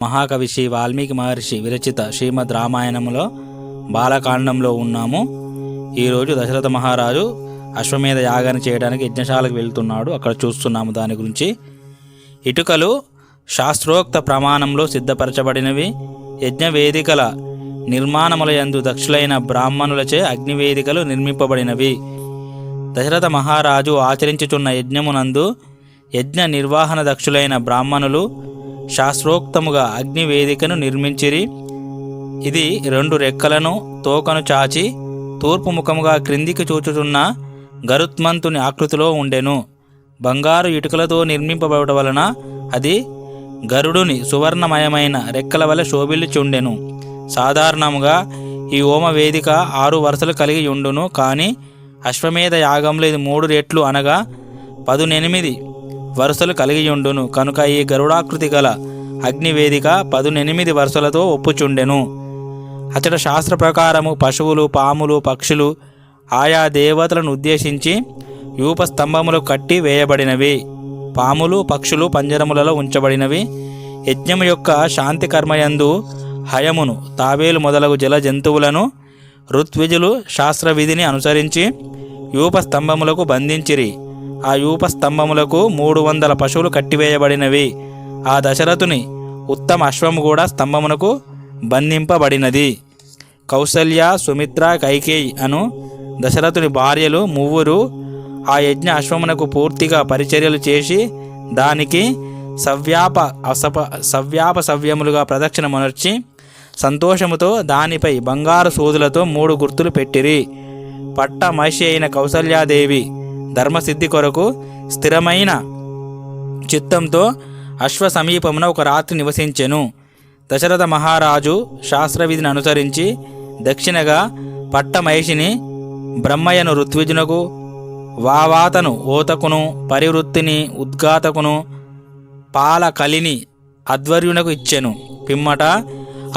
మహాకవి శ్రీ వాల్మీకి మహర్షి విరచిత శ్రీమద్ రామాయణంలో బాలకాండంలో ఉన్నాము. ఈరోజు దశరథ మహారాజు అశ్వమేధ యాగాన్ని చేయడానికి యజ్ఞశాలకు వెళ్తున్నాడు. అక్కడ చూస్తున్నాము దాని గురించి. ఇటుకలు శాస్త్రోక్త ప్రమాణంలో సిద్ధపరచబడినవి. యజ్ఞవేదికల నిర్మాణములయందు దక్షులైన బ్రాహ్మణులచే అగ్నివేదికలు నిర్మింపబడినవి. దశరథ మహారాజు ఆచరించుచున్న యజ్ఞమునందు యజ్ఞ నిర్వహణ దక్షులైన బ్రాహ్మణులు శాస్త్రోక్తముగా అగ్నివేదికను నిర్మించిరి. ఇది 2 రెక్కలను తోకను చాచి తూర్పు ముఖముగా క్రిందికి చూచుచున్న గరుత్మంతుని ఆకృతిలో ఉండెను. బంగారు ఇటుకలతో నిర్మింపబడటం వలన అది గరుడుని సువర్ణమయమైన రెక్కల వలె శోభిల్లుచుండెను. సాధారణముగా ఈ హోమ వేదిక 6 వరుసలు కలిగి ఉండును. కానీ అశ్వమేధ యాగంలో ఇది 3 రెట్లు అనగా 18 వరుసలు కలిగి ఉండును. కనుక ఈ గరుడాకృతి గల అగ్నివేదిక 18 వరుసలతో ఒప్పుచుండెను. అతడు శాస్త్ర ప్రకారము పశువులు, పాములు, పక్షులు ఆయా దేవతలను ఉద్దేశించి యూప స్తంభములు కట్టి వేయబడినవి. పాములు, పక్షులు పంజరములలో ఉంచబడినవి. యజ్ఞము యొక్క శాంతి కర్మయందు హయమును, తాబేలు మొదలగు జల జంతువులను ఋత్విజులు శాస్త్ర విధిని అనుసరించి యూప స్తంభములకు బంధించిరి. ఆ యూప స్తంభములకు 300 పశువులు కట్టివేయబడినవి. ఆ దశరథుని ఉత్తమ అశ్వము కూడా స్తంభమునకు బంధింపబడినది. కౌసల్య, సుమిత్ర, కైకేయి అను దశరథుని భార్యలు 3 ఆ యజ్ఞ అశ్వమునకు పూర్తిగా పరిచర్యలు చేసి దానికి సవ్యములుగా ప్రదక్షిణమునర్చి సంతోషముతో దానిపై బంగారు సూదులతో 3 గుర్తులు పెట్టిరి. పట్ట మహిషి అయిన కౌసల్యాదేవి ధర్మసిద్ధి కొరకు స్థిరమైన చిత్తంతో అశ్వ సమీపమున ఒక రాత్రి నివసించెను. దశరథ మహారాజు శాస్త్రవిధిని అనుసరించి దక్షిణగా పట్ట మహిషిని బ్రహ్మయ్యను ఋత్విజునకు, వావాతను ఓతకును, పరివృత్తిని ఉద్గాతకును, పాలకలిని అధ్వర్యునకు ఇచ్చెను. పిమ్మట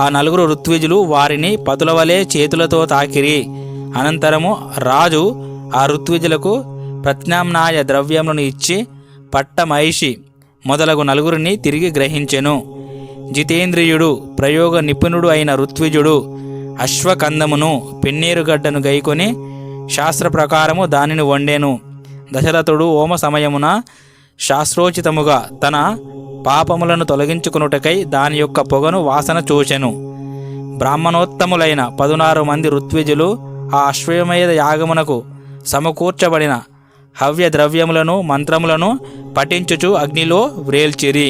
ఆ 4 ఋత్విజులు వారిని పతులవలే చేతులతో తాకిరి. అనంతరము రాజు ఆ ఋత్విజులకు ప్రత్యామ్నాయ ద్రవ్యములను ఇచ్చి పట్ట మహిషి మొదలగు 4 తిరిగి గ్రహించెను. జితేంద్రియుడు, ప్రయోగ నిపుణుడు అయిన ఋత్విజుడు అశ్వకందమును, పెన్నీరుగడ్డను గైకొని శాస్త్ర ప్రకారము దానిని వండెను. దశరథుడు హోమ సమయమున శాస్త్రోచితముగా తన పాపములను తొలగించుకునుటకై దాని యొక్క పొగను వాసన చూచెను. బ్రాహ్మణోత్తములైన 16 మంది ఋత్విజులు ఆ అశ్వమేధ యాగమునకు సమకూర్చబడిన హవ్య ద్రవ్యములను, మంత్రములను పఠించుచు అగ్నిలో వ్రేల్చిరి.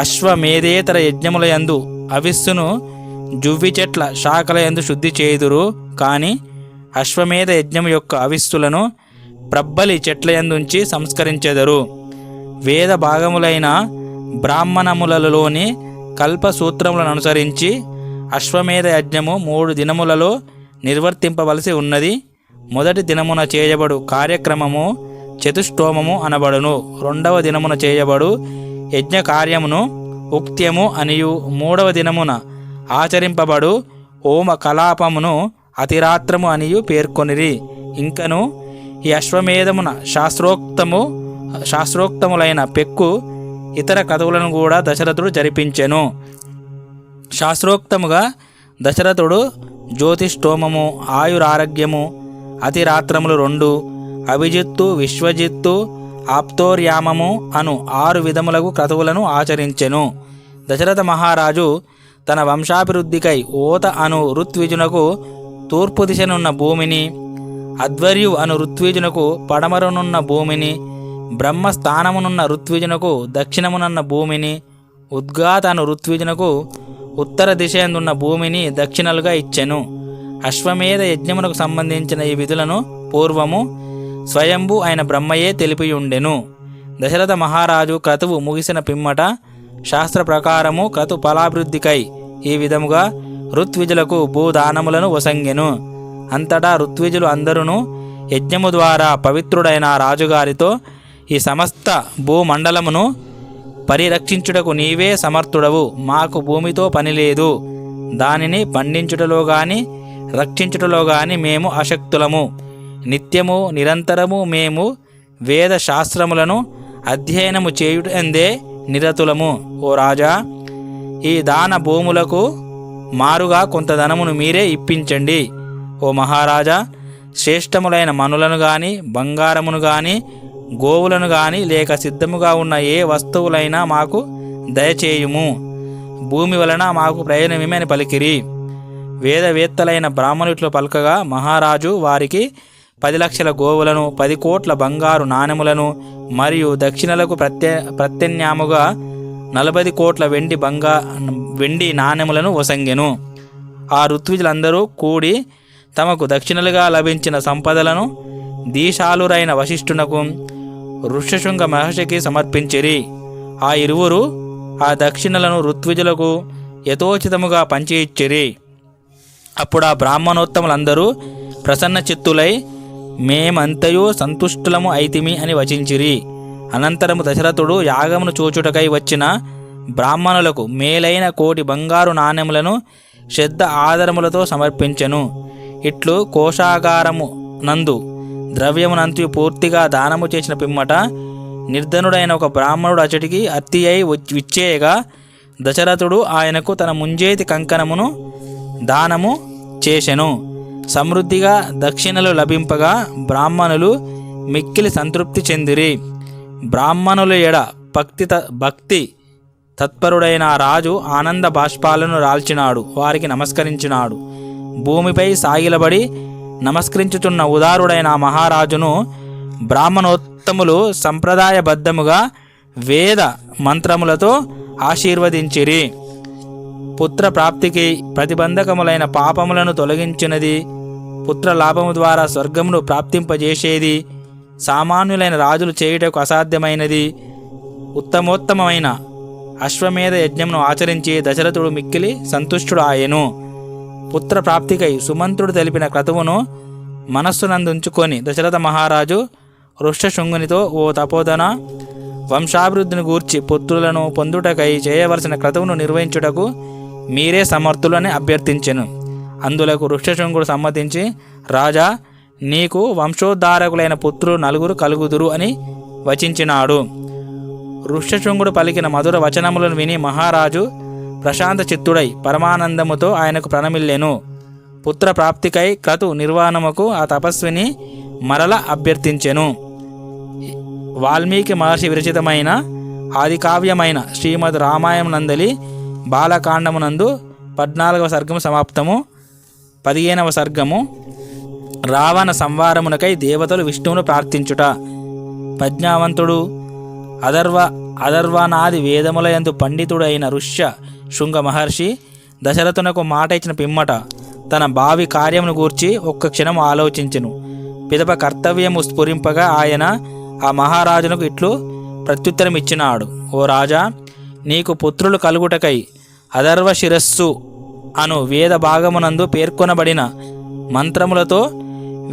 అశ్వమేధేతర యజ్ఞములయందు అవిస్సును జువ్వి చెట్ల శాఖలయందు శుద్ధి చేయుదురు. కానీ అశ్వమేధ యజ్ఞము యొక్క అవిస్సులను ప్రబ్బలి చెట్లయందుంచి సంస్కరించెదరు. వేద భాగములైన బ్రాహ్మణములలోని కల్పసూత్రములను అనుసరించి అశ్వమేధ యజ్ఞము 3 దినములలో నిర్వర్తింపవలసి ఉన్నది. మొదటి దినమున చేయబడు కార్యక్రమము చతుష్టోమము అనబడును. 2వ దినమున చేయబడు యజ్ఞ కార్యమును ఉక్త్యము అనియు, 3వ దినమున ఆచరింపబడు హోమ కలాపమును అతిరాత్రము అనియు పేర్కొనిరి. ఇంకను ఈ అశ్వమేధమున శాస్త్రోక్తములైన పెక్కు ఇతర కథవులను కూడా దశరథుడు జరిపించెను. శాస్త్రోక్తముగా దశరథుడు జ్యోతిష్టోమము, ఆయురారోగ్యము, అతిరాత్రములు 2, అభిజిత్తు, విశ్వజిత్తు, ఆప్తోర్యామము అను 6 విధములకు క్రతువులను ఆచరించెను. దశరథ మహారాజు తన వంశాభివృద్ధికై ఓత అను ఋత్విజునకు తూర్పు దిశనున్న భూమిని, అధ్వర్యు అను ఋత్విజునకు పడమరనున్న భూమిని, బ్రహ్మస్థానమునున్న ఋత్విజునకు దక్షిణమునున్న భూమిని, ఉద్గాత అను ఋత్విజునకు ఉత్తర దిశయందున్న భూమిని దక్షిణలుగా ఇచ్చెను. అశ్వమేధ యజ్ఞమునకు సంబంధించిన ఈ విధులను పూర్వము స్వయంభూ అయిన బ్రహ్మయే తెలిపియుండెను. దశరథ మహారాజు క్రతువు ముగిసిన పిమ్మట శాస్త్ర ప్రకారము క్రతు ఫలాభివృద్ధికై ఈ విధముగా ఋత్విజులకు భూదానములను వసంగెను. అంతటా ఋత్విజులు అందరూ యజ్ఞము ద్వారా పవిత్రుడైన రాజుగారితో, ఈ సమస్త భూమండలమును పరిరక్షించుటకు నీవే సమర్థుడవు. మాకు భూమితో పనిలేదు. దానిని పండించుటలో గాని రక్షించుటలో గాని మేము అశక్తులము. నిత్యము నిరంతరము మేము వేద శాస్త్రములను అధ్యయనము చేయుటందే నిరతులము. ఓ రాజా, ఈ దాన భూములకు మారుగా కొంత ధనమును మీరే ఇప్పించండి. ఓ మహారాజా, శ్రేష్టములైన మనులను గాని, బంగారమును గాని, గోవులను గాని, లేక సిద్ధముగా ఉన్న ఏ వస్తువులైనా మాకు దయచేయుము. భూమి వలన మాకు ప్రయోజనమేమి అని పలికిరి. వేదవేత్తలైన బ్రాహ్మణుట్లు పలకగా మహారాజు వారికి 10 లక్షల గోవులను, 10 కోట్ల బంగారు నాణెములను మరియు దక్షిణలకు ప్రత్యామ్నాయముగా 40 కోట్ల వెండి నాణెములను వసంగెను. ఆ ఋత్విజులందరూ కూడి తమకు దక్షిణలుగా లభించిన సంపదలను దీశాలురైన వశిష్ఠునకు, ఋష్యశృంగ మహర్షికి సమర్పించిరి. ఆ ఇరువురు ఆ దక్షిణలను ఋత్విజులకు యథోచితముగా పంచి ఇచ్చిరి. అప్పుడు ఆ బ్రాహ్మణోత్తములందరూ ప్రసన్న చిత్తులై మేమంతయు సంతుష్టులము అయితిమి అని వచించిరి. అనంతరము దశరథుడు యాగమును చూచుటకై వచ్చిన బ్రాహ్మణులకు మేలైన 1 కోటి బంగారు నాణెములను శ్రద్ధ ఆదరములతో సమర్పించెను. ఇట్లు కోశాగారము నందు ద్రవ్యమునంతయు పూర్తిగా దానము చేసిన పిమ్మట నిర్ధనుడైన ఒక బ్రాహ్మణుడు అచటికి అత్తి అయి విచ్చేయగా దశరథుడు ఆయనకు తన ముంజేతి కంకణమును దానము చేసెను. సమృద్ధిగా దక్షిణలు లభింపగా బ్రాహ్మణులు మిక్కిలి సంతృప్తి చెందిరి. బ్రాహ్మణుల ఎడ భక్తి తత్పరుడైన రాజు ఆనంద బాష్పాలను రాల్చినాడు. వారికి నమస్కరించినాడు. భూమిపై సాగిలబడి నమస్కరించుచున్న ఉదారుడైన మహారాజును బ్రాహ్మణోత్తములు సంప్రదాయబద్ధముగా వేద మంత్రములతో ఆశీర్వదించిరి. పుత్ర ప్రాప్తికి ప్రతిబంధకములైన పాపములను తొలగించినది, పుత్ర లాభము ద్వారా స్వర్గమును ప్రాప్తింపజేసేది, సామాన్యులైన రాజులు చేయుటకు అసాధ్యమైనది, ఉత్తమోత్తమైన అశ్వమేధ యజ్ఞమును ఆచరించి దశరథుడు మిక్కిలి సంతుష్టుడు ఆయను. పుత్ర ప్రాప్తికై సుమంత్రుడు తెలిపిన క్రతువును మనస్సునందుంచుకొని దశరథ మహారాజు ఋష్యశృంగునితో, ఓ తపోధన, వంశాభివృద్ధిని గూర్చి పుత్రులను పొందుటకై చేయవలసిన క్రతువును నిర్వహించుటకు మీరే సమర్థులని అభ్యర్థించెను. అందులకు ఋష్యశృంగుడు సమ్మతించి, రాజా, నీకు వంశోద్ధారకులైన పుత్రులు 4 కలుగుదురు అని వచించినాడు. ఋష్యశృంగుడు పలికిన మధుర వచనములను విని మహారాజు ప్రశాంత చిత్తుడై పరమానందముతో ఆయనకు ప్రణమిల్లెను. పుత్ర ప్రాప్తికై క్రతు నిర్వహణముకు ఆ తపస్విని మరల అభ్యర్థించెను. వాల్మీకి మహర్షి విరచితమైన ఆదికావ్యమైన శ్రీమద్ రామాయణనందలి బాలకాండమునందు 14వ సర్గము సమాప్తము. 15వ సర్గము రావణ సంవారమునకై దేవతలు విష్ణువును ప్రార్థించుట. ప్రజ్ఞావంతుడు అధర్వనాది వేదములయందు పండితుడైన ఋష్య శృంగ మహర్షి దశరథునకు మాట ఇచ్చిన పిమ్మట తన భావి కార్యమును గూర్చి ఒక్క క్షణం ఆలోచించెను. పిదప కర్తవ్యము స్ఫురింపగా ఆయన ఆ మహారాజునకు ఇట్లు ప్రత్యుత్తరం ఇచ్చినాడు. ఓ రాజా, నీకు పుత్రులు కలుగుటకై అధర్వ శిరస్సు అను వేద భాగమునందు పేర్కొనబడిన మంత్రములతో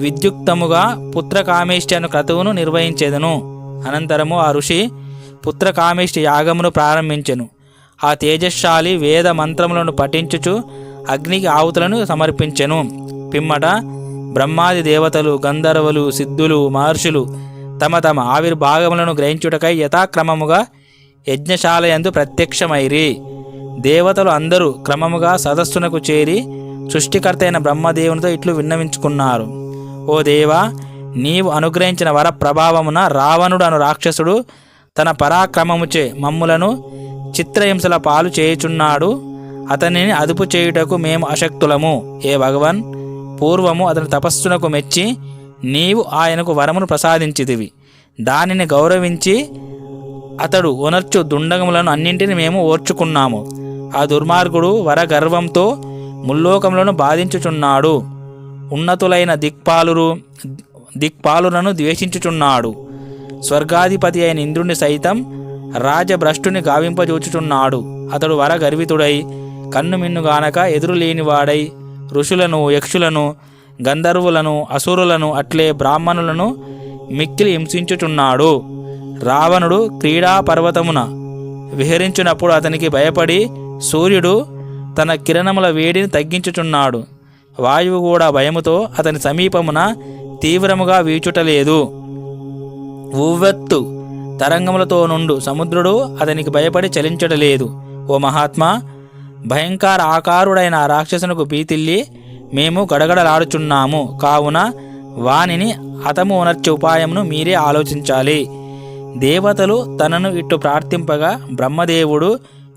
విద్యుక్తముగా పుత్రకామేష్టి అను క్రతువును నిర్వహించెదను. అనంతరము ఆ ఋషి పుత్రకామేష్టి యాగమును ప్రారంభించెను. ఆ తేజశాలి వేద మంత్రములను పఠించుచు అగ్నికి ఆవుతులను సమర్పించెను. పిమ్మట బ్రహ్మాది దేవతలు, గంధర్వులు, సిద్ధులు, మహర్షులు తమ తమ ఆవిర్భాగములను గ్రహించుటకై యథాక్రమముగా యజ్ఞశాలయందు ప్రత్యక్షమైరి. దేవతలు అందరూ క్రమముగా సదస్సునకు చేరి సృష్టికర్త అయిన బ్రహ్మదేవునితో ఇట్లు విన్నవించుకున్నారు. ఓ దేవా, నీవు అనుగ్రహించిన వర ప్రభావమున రావణుడు అను రాక్షసుడు తన పరాక్రమముచే మమ్ములను చిత్రహింసల పాలు చేయుచున్నాడు. అతనిని అదుపు చేయుటకు మేము అశక్తులము. ఏ భగవన్, పూర్వము అతని తపస్సునకు మెచ్చి నీవు ఆయనకు వరమును ప్రసాదించితివి. దానిని గౌరవించి అతడు ఒనర్చు దుండగములను అన్నింటినీ మేము ఓర్చుకున్నాము. ఆ దుర్మార్గుడు వరగర్వంతో ముల్లోకములను బాధించుచున్నాడు. ఉన్నతులైన దిక్పాలులను ద్వేషించుచున్నాడు. స్వర్గాధిపతి అయిన ఇంద్రుని సైతం రాజభ్రష్టుని గావింపజూచుచున్నాడు. అతడు వరగర్వితుడై కన్నుమిన్నుగానక ఎదురులేనివాడై ఋషులను, యక్షులను, గంధర్వులను, అసురులను అట్లే బ్రాహ్మణులను మిక్కిలి హింసించుచున్నాడు. రావణుడు క్రీడా పర్వతమున విహరించినప్పుడు అతనికి భయపడి సూర్యుడు తన కిరణముల వేడిని తగ్గించుచున్నాడు. వాయువు కూడా భయముతో అతని సమీపమున తీవ్రముగా వీచుటలేదు. ఉవ్వెత్తు తరంగములతో నుండు సముద్రుడు అతనికి భయపడి చలించటలేదు. ఓ మహాత్మా, భయంకర ఆకారుడైన ఆ రాక్షసునకు భీతిల్లి మేము గడగడలాడుచున్నాము. కావున వానిని హతము ఉనర్చే ఉపాయమును మీరే ఆలోచించాలి. దేవతలు తనను ఇట్టు ప్రార్థింపగా బ్రహ్మదేవుడు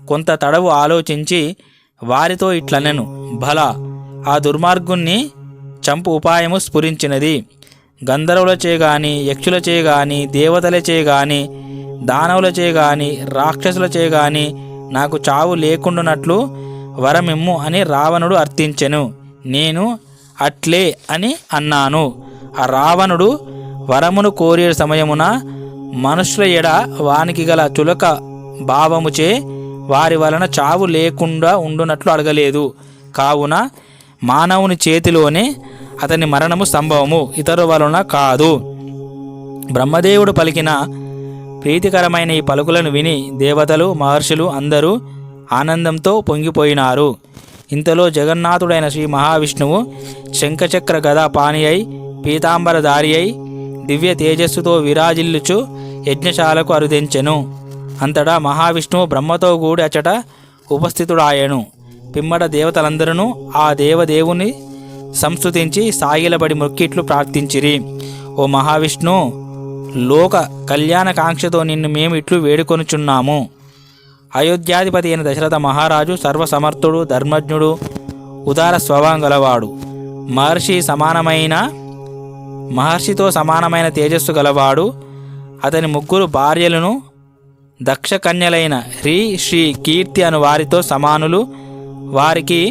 కొంత తడవు ఆలోచించి వారితో ఇట్లనెను, భల, ఆ దుర్మార్గుణ్ణి చంపు ఉపాయము స్ఫురించినది. గంధర్వులచే గాని, యక్షులచే గాని, దేవతలచే గాని, దానవులచే గాని, రాక్షసులచే గాని నాకు చావు లేకుండానట్లు వరమిమ్ము అని రావణుడు అర్థించెను. నేను అట్లే అని అన్నాను. ఆ రావణుడు వరమును కోరే సమయమున మనుషుల ఎడ వానికి గల చులక భావముచే వారి వలన చావు లేకుండా ఉండునట్లు అడగలేదు. కావున మానవుని చేతిలోనే అతని మరణము సంభవము, ఇతరుల వలన కాదు. బ్రహ్మదేవుడు పలికిన ప్రీతికరమైన ఈ పలుకులను విని దేవతలు, మహర్షులు అందరూ ఆనందంతో పొంగిపోయినారు. ఇంతలో జగన్నాథుడైన శ్రీ మహావిష్ణువు శంఖచక్ర గదా పాని అయి, పీతాంబరధారి అయి, దివ్య తేజస్సుతో విరాజిల్లుచు యజ్ఞశాలకు అరుదించెను. అంతటా మహావిష్ణువు బ్రహ్మతో కూడి అచట ఉపస్థితుడాయెను. పిమ్మట దేవతలందరూ ఆ దేవదేవుని సంస్తుతించి సాగిలబడి మొక్కిట్లు ప్రార్థించిరి. ఓ మహావిష్ణు, లోక కళ్యాణకాంక్షతో నిన్ను మేము ఇట్లు వేడుకొనుచున్నాము. అయోధ్యాధిపతి అయిన దశరథ మహారాజు సర్వసమర్థుడు, ధర్మజ్ఞుడు, ఉదార స్వభావం గలవాడు. మహర్షితో సమానమైన తేజస్సు గలవాడు. అతని ముగ్గురు భార్యలను దక్ష కన్యలైన హ్రీ, శ్రీ, కీర్తి అను వారితో సమానులు. వారికి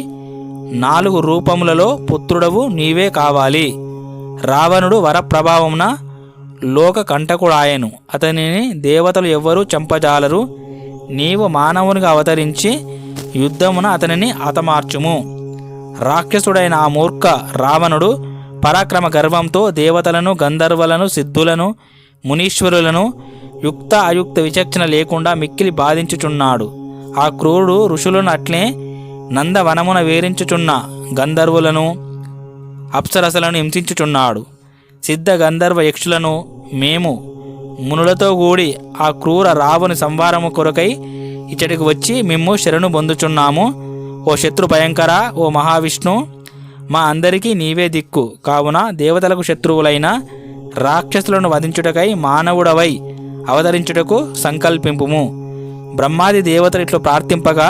4 రూపములలో పుత్రుడవు నీవే కావాలి. రావణుడు వరప్రభావమున లోక కంటకుడాయను. అతనిని దేవతలు ఎవ్వరూ చంపజాలరు. నీవు మానవునిగా అవతరించి యుద్ధమున అతనిని హతమార్చుము. రాక్షసుడైన ఆ మూర్ఖ రావణుడు పరాక్రమ గర్వంతో దేవతలను, గంధర్వులను, సిద్ధులను, మునీశ్వరులను యుక్త అయుక్త విచక్షణ లేకుండా మిక్కిలి బాధించుచున్నాడు. ఆ క్రూరుడు ఋషులను అట్లే నందవనమున వేరించుచున్న గంధర్వులను, అప్సరసలను హింసించుచున్నాడు. సిద్ధ గంధర్వ యక్షులను మేము మునులతో కూడి ఆ క్రూర రావుని సంవారము కొరకై ఇచ్చటికి వచ్చి మిమ్ము శరణు పొందుచున్నాము. ఓ శత్రు భయంకర, ఓ మహావిష్ణు, మా అందరికీ నీవే దిక్కు. కావున దేవతలకు శత్రువులైన రాక్షసులను వధించుటకై మానవుడవై అవతరించుటకు సంకల్పింపుము. బ్రహ్మాది దేవతలు ఇట్లు ప్రార్థింపగా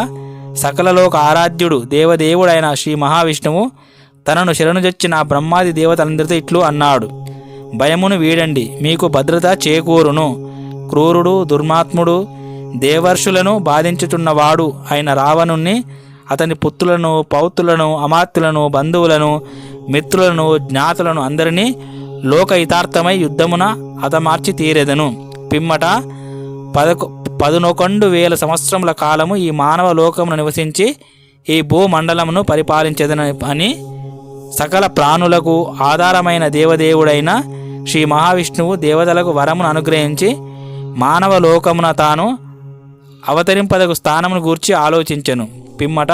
సకలలోక ఆరాధ్యుడు దేవదేవుడైన శ్రీ మహావిష్ణువు తనను శరణుజొచ్చిన బ్రహ్మాది దేవతలందరితో ఇట్లు అన్నాడు, భయమును వీడండి, మీకు భద్రత చేకూరును. క్రూరుడు, దుర్మాత్ముడు, దేవర్షులను బాధించుచున్నవాడు అయిన రావణుణ్ణి, అతని పుత్రులను, పౌత్రులను, అమాత్యులను, బంధువులను, మిత్రులను, జ్ఞాతులను అందరినీ లోకహితార్థమై యుద్ధమున హతమార్చి తీరెదను. పిమ్మట 11,000 సంవత్సరముల కాలము ఈ మానవ లోకమును నివసించి ఈ భూమండలమును పరిపాలించెదను అని సకల ప్రాణులకు ఆధారమైన దేవదేవుడైన శ్రీ మహావిష్ణువు దేవతలకు వరమును అనుగ్రహించి మానవ లోకమున తాను అవతరింపదగు స్థానమును గూర్చి ఆలోచించెను. పిమ్మట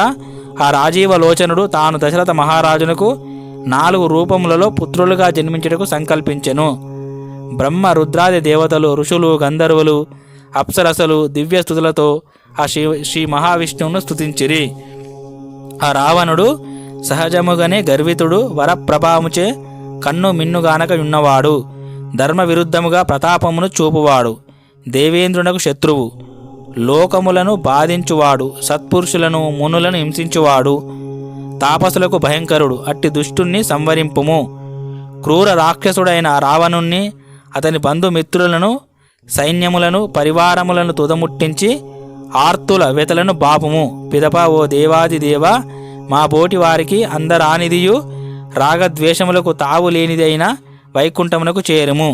ఆ రాజీవలోచనుడు తాను దశరథ మహారాజునకు 4 రూపములలో పుత్రులుగా జన్మించుటకు సంకల్పించెను. బ్రహ్మ, రుద్రాది దేవతలు, ఋషులు, గంధర్వులు, అప్సరసలు దివ్య స్తుతులతో ఆ శ్రీ మహావిష్ణువును స్తుతించిరి. ఆ రావణుడు సహజముగానే గర్వితుడు, వరప్రభావముచే కన్ను మిన్నుగానక ఉన్నవాడు, ధర్మ విరుద్ధముగా ప్రతాపమును చూపువాడు, దేవేంద్రునకు శత్రువు, లోకములను బాధించువాడు, సత్పురుషులను, మునులను హింసించువాడు, తాపసులకు భయంకరుడు. అట్టి దుష్టుణ్ణి సంవరింపుము. క్రూర రాక్షసుడైన రావణుణ్ణి, అతని బంధుమిత్రులను, సైన్యములను, పరివారములను తుదముట్టించి ఆర్తుల వెతలను బాపుము. పిదప ఓ దేవాది దేవ, మా బోటి వారికి అందరానిదియు రాగద్వేషములకు తావు లేనిదైన వైకుంఠమునకు చేరుము.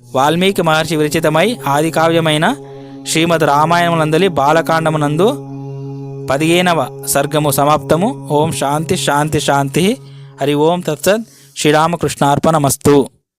వాల్మీకి మహర్షి విరచితమై ఆదికావ్యమైన శ్రీమద్ రామాయణమునందలి బాలకాండమునందు 15వ సర్గము సమాప్తము. ఓం శాంతి శాంతి శాంతి. హరి ఓం తత్సత్. శ్రీరామకృష్ణార్పణమస్తు.